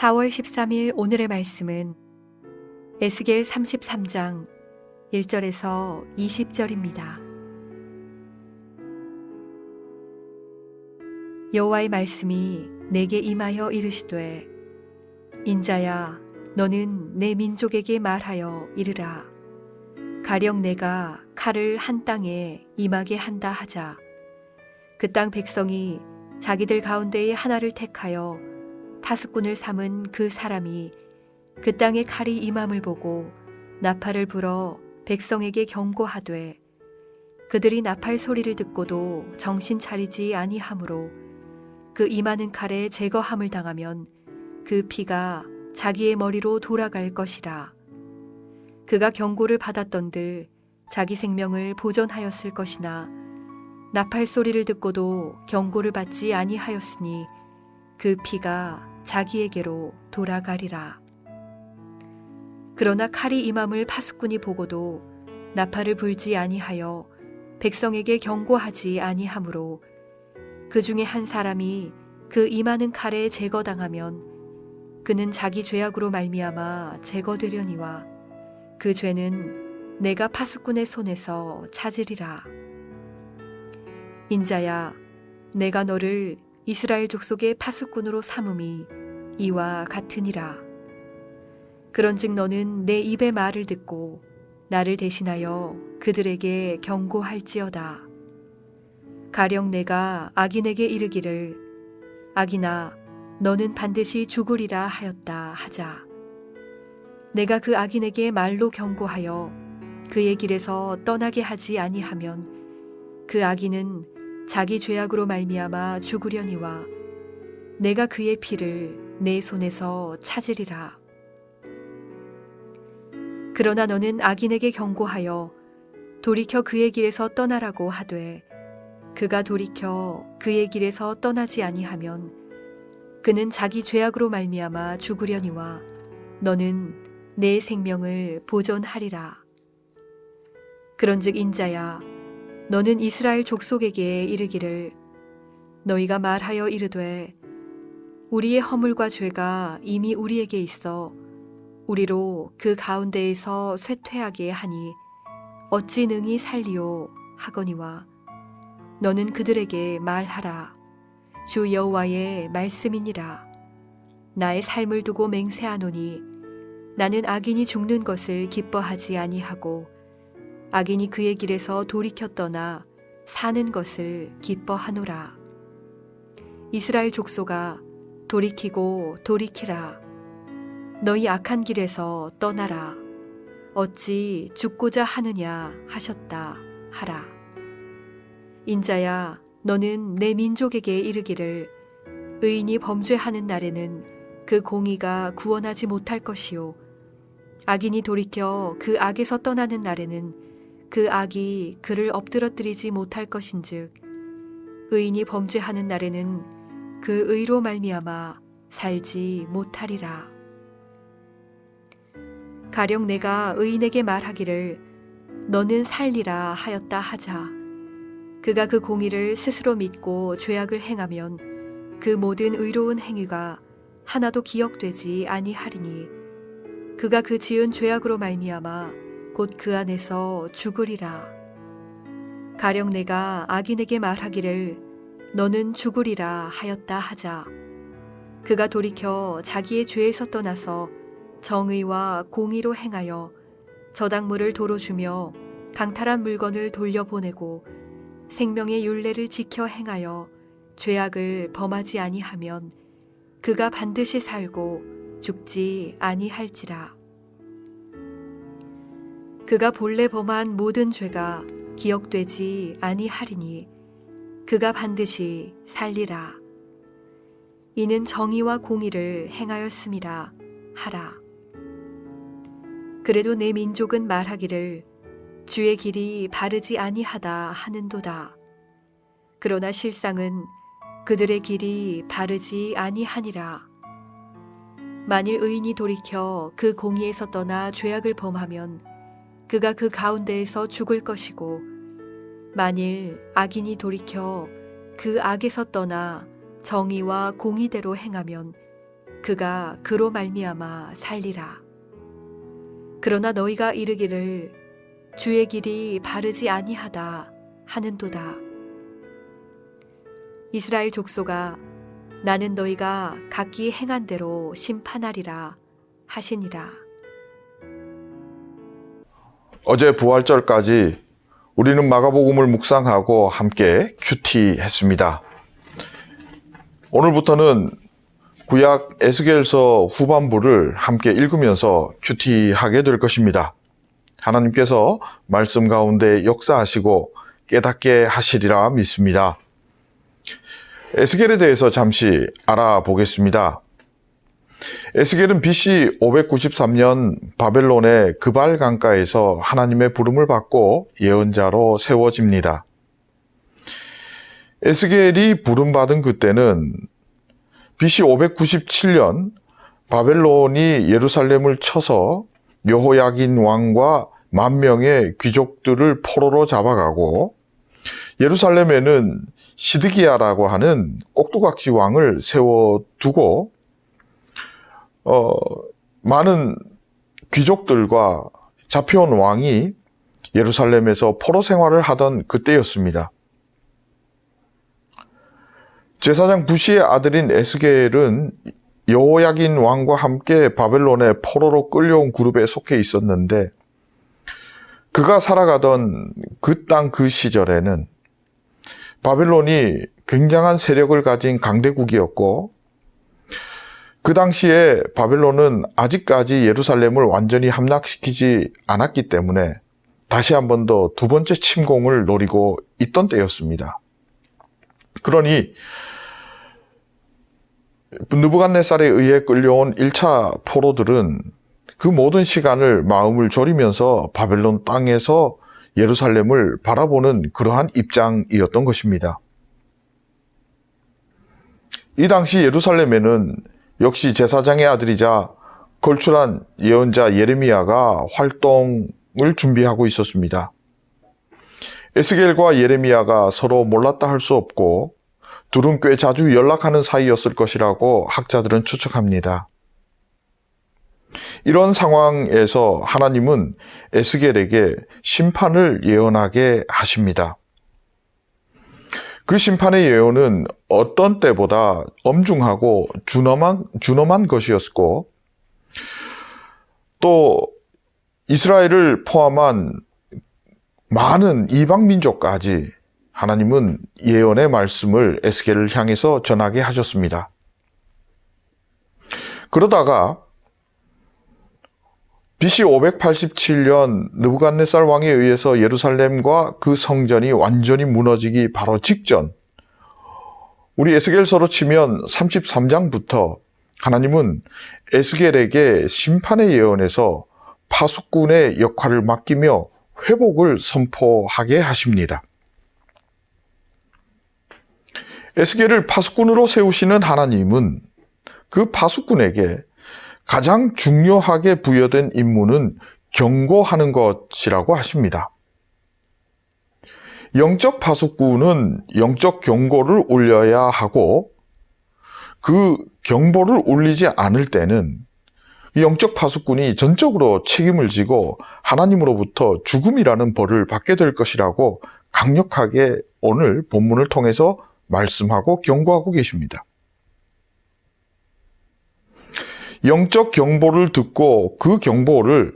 4월 13일 오늘의 말씀은 에스겔 33장 1절에서 20절입니다. 여호와의 말씀이 내게 임하여 이르시되 인자야 너는 내 민족에게 말하여 이르라. 가령 내가 칼을 한 땅에 임하게 한다 하자. 그 땅 백성이 자기들 가운데의 하나를 택하여 파수꾼을 삼은 그 사람이 그 땅에 칼이 임함을 보고 나팔을 불어 백성에게 경고하되 그들이 나팔 소리를 듣고도 정신 차리지 아니하므로 그 임하는 칼에 제거함을 당하면 그 피가 자기의 머리로 돌아갈 것이라. 그가 경고를 받았던들 자기 생명을 보존하였을 것이나 나팔 소리를 듣고도 경고를 받지 아니하였으니 그 피가 자기에게로 돌아가리라. 그러나 칼이 임함을 파수꾼이 보고도 나팔을 불지 아니하여 백성에게 경고하지 아니하므로 그 중에 한 사람이 그 임하는 칼에 제거당하면 그는 자기 죄악으로 말미암아 제거되려니와 그 죄는 내가 파수꾼의 손에서 찾으리라. 인자야 내가 너를 이스라엘 족속의 파수꾼으로 삼음이 이와 같으니라. 그런즉 너는 내 입의 말을 듣고 나를 대신하여 그들에게 경고할지어다. 가령 내가 악인에게 이르기를 악인아 너는 반드시 죽으리라 하였다 하자. 내가 그 악인에게 말로 경고하여 그의 길에서 떠나게 하지 아니하면 그 악인은 자기 죄악으로 말미암아 죽으려니와 내가 그의 피를 내 손에서 찾으리라. 그러나 너는 악인에게 경고하여 돌이켜 그의 길에서 떠나라고 하되 그가 돌이켜 그의 길에서 떠나지 아니하면 그는 자기 죄악으로 말미암아 죽으려니와 너는 내 생명을 보존하리라. 그런즉 인자야 너는 이스라엘 족속에게 이르기를 너희가 말하여 이르되 우리의 허물과 죄가 이미 우리에게 있어 우리로 그 가운데에서 쇠퇴하게 하니 어찌 능히 살리오 하거니와 너는 그들에게 말하라. 주 여호와의 말씀이니라. 나의 삶을 두고 맹세하노니 나는 악인이 죽는 것을 기뻐하지 아니하고 악인이 그의 길에서 돌이켜 떠나 사는 것을 기뻐하노라. 이스라엘 족속아 돌이키고 돌이키라. 너희 악한 길에서 떠나라. 어찌 죽고자 하느냐 하셨다 하라. 인자야 너는 내 민족에게 이르기를 의인이 범죄하는 날에는 그 공의가 구원하지 못할 것이요 악인이 돌이켜 그 악에서 떠나는 날에는 그 악이 그를 엎드러뜨리지 못할 것인즉 의인이 범죄하는 날에는 그 의로 말미암아 살지 못하리라. 가령 내가 의인에게 말하기를 너는 살리라 하였다 하자. 그가 그 공의를 스스로 믿고 죄악을 행하면 그 모든 의로운 행위가 하나도 기억되지 아니하리니 그가 그 지은 죄악으로 말미암아 곧 그 안에서 죽으리라. 가령 내가 악인에게 말하기를 너는 죽으리라 하였다 하자. 그가 돌이켜 자기의 죄에서 떠나서 정의와 공의로 행하여 저당물을 도로 주며 강탈한 물건을 돌려보내고 생명의 율례를 지켜 행하여 죄악을 범하지 아니하면 그가 반드시 살고 죽지 아니할지라. 그가 본래 범한 모든 죄가 기억되지 아니하리니 그가 반드시 살리라. 이는 정의와 공의를 행하였음이라 하라. 그래도 내 민족은 말하기를 주의 길이 바르지 아니하다 하는도다. 그러나 실상은 그들의 길이 바르지 아니하니라. 만일 의인이 돌이켜 그 공의에서 떠나 죄악을 범하면 그가 그 가운데에서 죽을 것이고 만일 악인이 돌이켜 그 악에서 떠나 정의와 공의대로 행하면 그가 그로 말미암아 살리라. 그러나 너희가 이르기를 주의 길이 바르지 아니하다 하는도다. 이스라엘 족속아, 나는 너희가 각기 행한 대로 심판하리라 하시니라. 어제 부활절까지 우리는 마가복음을 묵상하고 함께 큐티했습니다. 오늘부터는 구약 에스겔서 후반부를 함께 읽으면서 큐티하게 될 것입니다. 하나님께서 말씀 가운데 역사하시고 깨닫게 하시리라 믿습니다. 에스겔에 대해서 잠시 알아보겠습니다. 에스겔은 BC 593년 바벨론의 그발 강가에서 하나님의 부름을 받고 예언자로 세워집니다. 에스겔이 부름받은 그때는 BC 597년 바벨론이 예루살렘을 쳐서 여호야긴 왕과 10,000명의 귀족들을 포로로 잡아가고 예루살렘에는 시드기야라고 하는 꼭두각시 왕을 세워두고 많은 귀족들과 잡혀온 왕이 예루살렘에서 포로 생활을 하던 그때였습니다. 제사장 부시의 아들인 에스겔은 여호야긴 왕과 함께 바벨론의 포로로 끌려온 그룹에 속해 있었는데 그가 살아가던 그 땅 그 시절에는 바벨론이 굉장한 세력을 가진 강대국이었고 그 당시에 바벨론은 아직까지 예루살렘을 완전히 함락시키지 않았기 때문에 다시 한 번 더 두 번째 침공을 노리고 있던 때였습니다. 그러니 느부갓네살에 의해 끌려온 1차 포로들은 그 모든 시간을 마음을 졸이면서 바벨론 땅에서 예루살렘을 바라보는 그러한 입장이었던 것입니다. 이 당시 예루살렘에는 역시 제사장의 아들이자 걸출한 예언자 예레미야가 활동을 준비하고 있었습니다. 에스겔과 예레미야가 서로 몰랐다 할 수 없고 둘은 꽤 자주 연락하는 사이였을 것이라고 학자들은 추측합니다. 이런 상황에서 하나님은 에스겔에게 심판을 예언하게 하십니다. 그 심판의 예언은 어떤 때보다 엄중하고 준엄한 것이었고 또 이스라엘을 포함한 많은 이방 민족까지 하나님은 예언의 말씀을 에스겔을 향해서 전하게 하셨습니다. 그러다가 BC 587년 느부갓네살 왕에 의해서 예루살렘과 그 성전이 완전히 무너지기 바로 직전, 우리 에스겔서로 치면 33장부터 하나님은 에스겔에게 심판의 예언에서 파수꾼의 역할을 맡기며 회복을 선포하게 하십니다. 에스겔을 파수꾼으로 세우시는 하나님은 그 파수꾼에게 가장 중요하게 부여된 임무는 경고하는 것이라고 하십니다. 영적 파수꾼은 영적 경고를 울려야 하고 그 경보를 울리지 않을 때는 영적 파수꾼이 전적으로 책임을 지고 하나님으로부터 죽음이라는 벌을 받게 될 것이라고 강력하게 오늘 본문을 통해서 말씀하고 경고하고 계십니다. 영적 경보를 듣고 그 경보를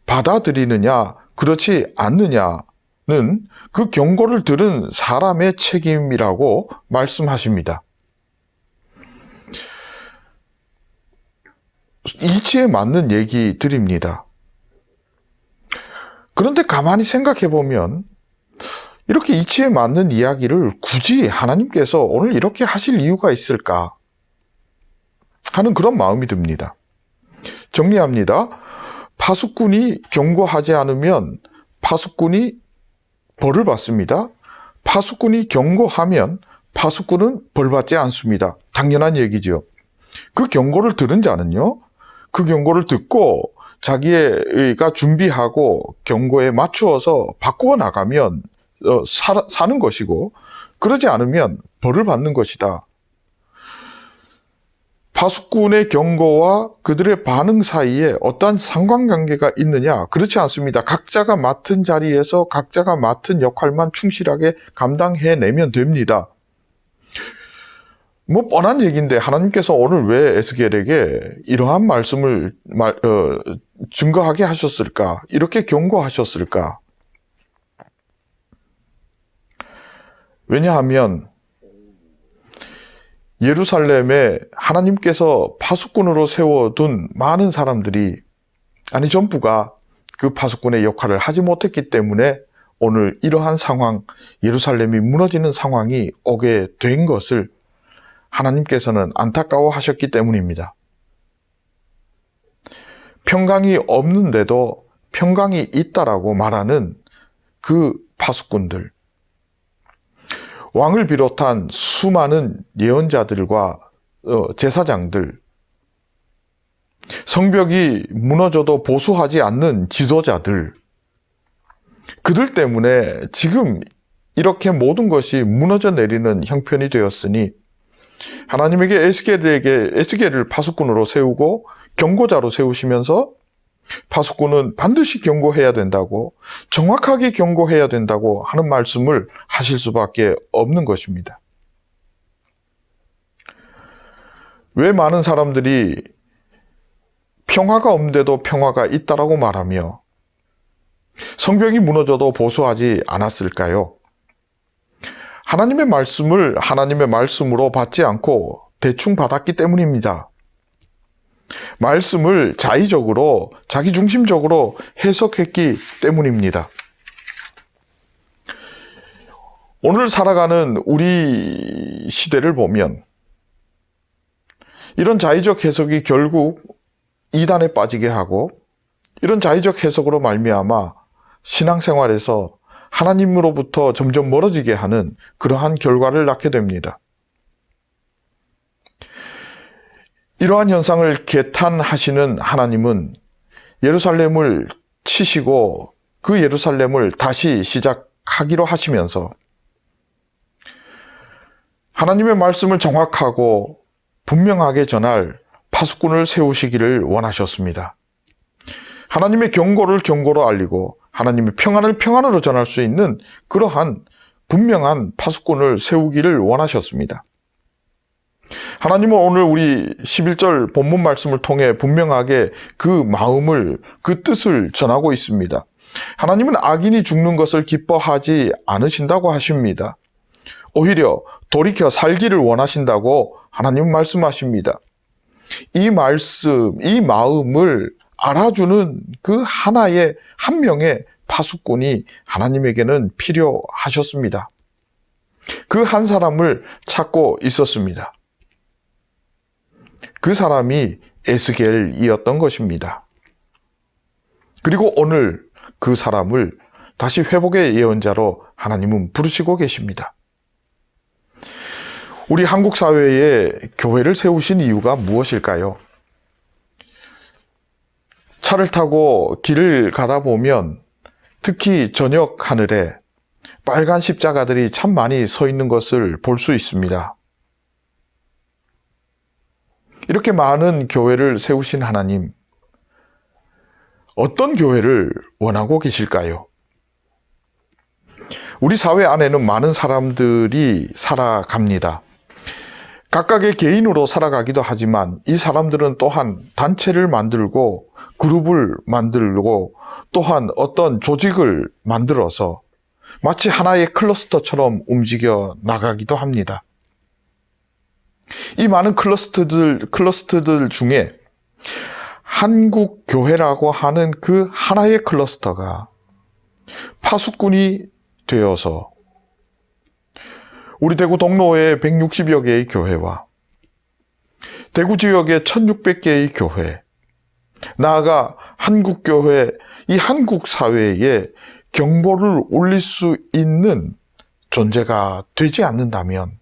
받아들이느냐 그렇지 않느냐는 그 경고를 들은 사람의 책임이라고 말씀하십니다. 이치에 맞는 얘기 드립니다. 그런데 가만히 생각해 보면 이렇게 이치에 맞는 이야기를 굳이 하나님께서 오늘 이렇게 하실 이유가 있을까 하는 그런 마음이 듭니다. 정리합니다. 파수꾼이 경고하지 않으면 파수꾼이 벌을 받습니다. 파수꾼이 경고하면 파수꾼은 벌 받지 않습니다. 당연한 얘기죠. 그 경고를 들은 자는요, 그 경고를 듣고 자기가 준비하고 경고에 맞추어서 바꾸어 나가면 사는 것이고, 그러지 않으면 벌을 받는 것이다. 파수꾼의 경고와 그들의 반응 사이에 어떠한 상관관계가 있느냐? 그렇지 않습니다. 각자가 맡은 자리에서 각자가 맡은 역할만 충실하게 감당해내면 됩니다. 뭐 뻔한 얘기인데 하나님께서 오늘 왜 에스겔에게 이러한 말씀을 증거하게 하셨을까? 이렇게 경고하셨을까? 왜냐하면 예루살렘에 하나님께서 파수꾼으로 세워둔 많은 사람들이, 아니 전부가 그 파수꾼의 역할을 하지 못했기 때문에 오늘 이러한 상황, 예루살렘이 무너지는 상황이 오게 된 것을 하나님께서는 안타까워하셨기 때문입니다. 평강이 없는데도 평강이 있다라고 말하는 그 파수꾼들, 왕을 비롯한 수많은 예언자들과 제사장들, 성벽이 무너져도 보수하지 않는 지도자들, 그들 때문에 지금 이렇게 모든 것이 무너져 내리는 형편이 되었으니 하나님에게 에스겔을 파수꾼으로 세우고 경고자로 세우시면서 파수꾼은 반드시 경고해야 된다고, 정확하게 경고해야 된다고 하는 말씀을 하실 수밖에 없는 것입니다. 왜 많은 사람들이 평화가 없는데도 평화가 있다라고 말하며 성벽이 무너져도 보수하지 않았을까요? 하나님의 말씀을 하나님의 말씀으로 받지 않고 대충 받았기 때문입니다. 말씀을 자의적으로, 자기중심적으로 해석했기 때문입니다. 오늘 살아가는 우리 시대를 보면 이런 자의적 해석이 결국 이단에 빠지게 하고, 이런 자의적 해석으로 말미암아 신앙생활에서 하나님으로부터 점점 멀어지게 하는 그러한 결과를 낳게 됩니다. 이러한 현상을 개탄하시는 하나님은 예루살렘을 치시고 그 예루살렘을 다시 시작하기로 하시면서 하나님의 말씀을 정확하고 분명하게 전할 파수꾼을 세우시기를 원하셨습니다. 하나님의 경고를 경고로 알리고 하나님의 평안을 평안으로 전할 수 있는 그러한 분명한 파수꾼을 세우기를 원하셨습니다. 하나님은 오늘 우리 11절 본문 말씀을 통해 분명하게 그 마음을, 그 뜻을 전하고 있습니다. 하나님은 악인이 죽는 것을 기뻐하지 않으신다고 하십니다. 오히려 돌이켜 살기를 원하신다고 하나님은 말씀하십니다. 이 말씀, 이 마음을 알아주는 그 하나의, 한 명의 파수꾼이 하나님에게는 필요하셨습니다. 그 한 사람을 찾고 있었습니다. 그 사람이 에스겔이었던 것입니다. 그리고 오늘 그 사람을 다시 회복의 예언자로 하나님은 부르시고 계십니다. 우리 한국 사회에 교회를 세우신 이유가 무엇일까요? 차를 타고 길을 가다 보면 특히 저녁 하늘에 빨간 십자가들이 참 많이 서 있는 것을 볼 수 있습니다. 이렇게 많은 교회를 세우신 하나님, 어떤 교회를 원하고 계실까요? 우리 사회 안에는 많은 사람들이 살아갑니다. 각각의 개인으로 살아가기도 하지만 이 사람들은 또한 단체를 만들고 그룹을 만들고 또한 어떤 조직을 만들어서 마치 하나의 클러스터처럼 움직여 나가기도 합니다. 이 많은 클러스터들 중에 한국교회라고 하는 그 하나의 클러스터가 파수꾼이 되어서 우리 대구 동로의 160여 개의 교회와 대구 지역의 1600개의 교회, 나아가 한국교회, 이 한국 사회에 경보를 울릴 수 있는 존재가 되지 않는다면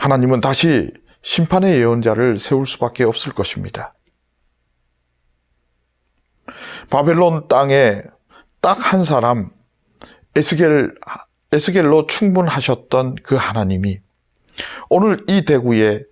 하나님은 다시 심판의 예언자를 세울 수밖에 없을 것입니다. 바벨론 땅에 딱 한 사람, 에스겔로 충분하셨던 그 하나님이 오늘 이 대구에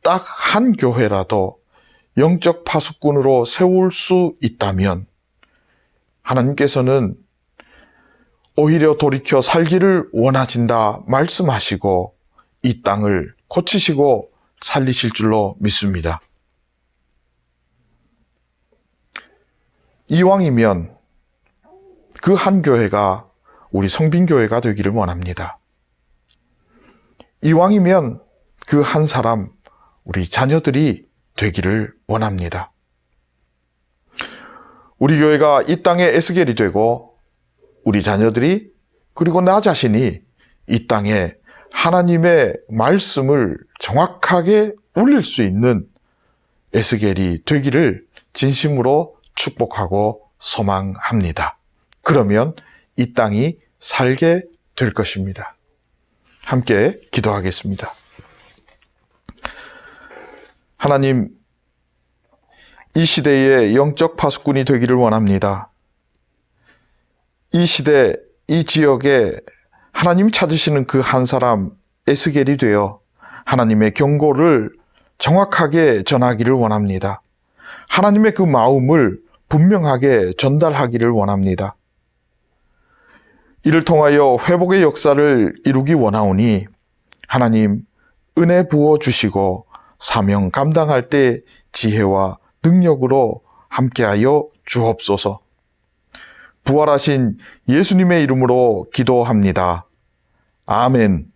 딱 한 교회라도 영적 파수꾼으로 세울 수 있다면 하나님께서는 오히려 돌이켜 살기를 원하신다 말씀하시고 이 땅을 고치시고 살리실 줄로 믿습니다. 이왕이면 그 한 교회가 우리 성빈교회가 되기를 원합니다. 이왕이면 그 한 사람, 우리 자녀들이 되기를 원합니다. 우리 교회가 이 땅의 에스겔이 되고 우리 자녀들이 그리고 나 자신이 이 땅에 하나님의 말씀을 정확하게 울릴 수 있는 에스겔이 되기를 진심으로 축복하고 소망합니다. 그러면 이 땅이 살게 될 것입니다. 함께 기도하겠습니다. 하나님, 이 시대의 영적 파수꾼이 되기를 원합니다. 이 시대, 이 지역에 하나님 찾으시는 그 한 사람 에스겔이 되어 하나님의 경고를 정확하게 전하기를 원합니다. 하나님의 그 마음을 분명하게 전달하기를 원합니다. 이를 통하여 회복의 역사를 이루기 원하오니 하나님 은혜 부어 주시고 사명 감당할 때 지혜와 능력으로 함께하여 주옵소서. 부활하신 예수님의 이름으로 기도합니다. 아멘.